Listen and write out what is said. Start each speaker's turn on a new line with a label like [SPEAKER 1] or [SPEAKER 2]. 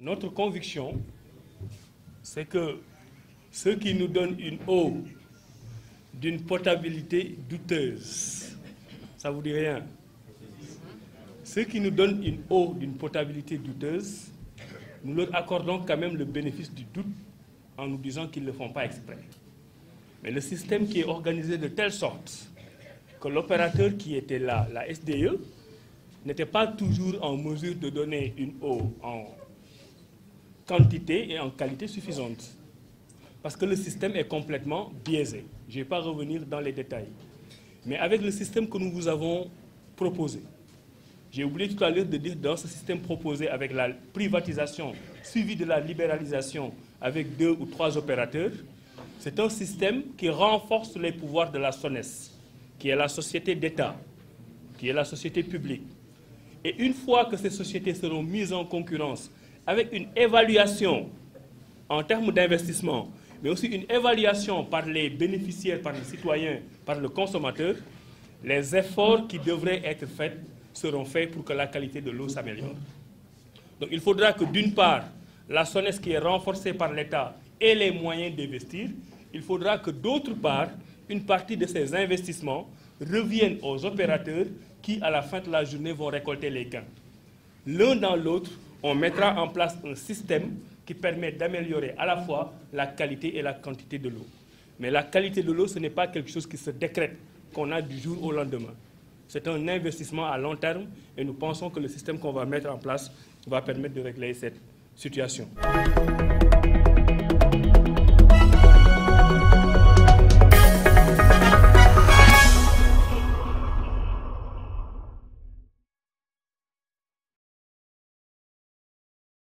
[SPEAKER 1] Notre conviction, c'est que ceux qui nous donnent une eau d'une potabilité douteuse, ça ne vous dit rien. Ceux qui nous donnent une eau d'une potabilité douteuse, nous leur accordons quand même le bénéfice du doute en nous disant qu'ils ne le font pas exprès. Mais le système qui est organisé de telle sorte que l'opérateur qui était là, la SDE, n'était pas toujours en mesure de donner une eau en quantité et en qualité suffisante. Parce que le système est complètement biaisé. Je ne vais pas revenir dans les détails. Mais avec le système que nous vous avons proposé, j'ai oublié tout à l'heure de dire dans ce système proposé avec la privatisation suivie de la libéralisation avec 2 ou 3 opérateurs, c'est un système qui renforce les pouvoirs de la SONES, qui est la société d'État, qui est la société publique. Et une fois que ces sociétés seront mises en concurrence avec une évaluation en termes d'investissement, mais aussi une évaluation par les bénéficiaires, par les citoyens, par le consommateur, les efforts qui devraient être faits seront faits pour que la qualité de l'eau s'améliore. Donc il faudra que d'une part, la SONES qui est renforcée par l'État ait les moyens d'investir. Il faudra que d'autre part, une partie de ces investissements reviennent aux opérateurs qui, à la fin de la journée, vont récolter les gains. L'un dans l'autre, on mettra en place un système qui permet d'améliorer à la fois la qualité et la quantité de l'eau. Mais la qualité de l'eau, ce n'est pas quelque chose qui se décrète, qu'on a du jour au lendemain. C'est un investissement à long terme et nous pensons que le système qu'on va mettre en place va permettre de régler cette situation.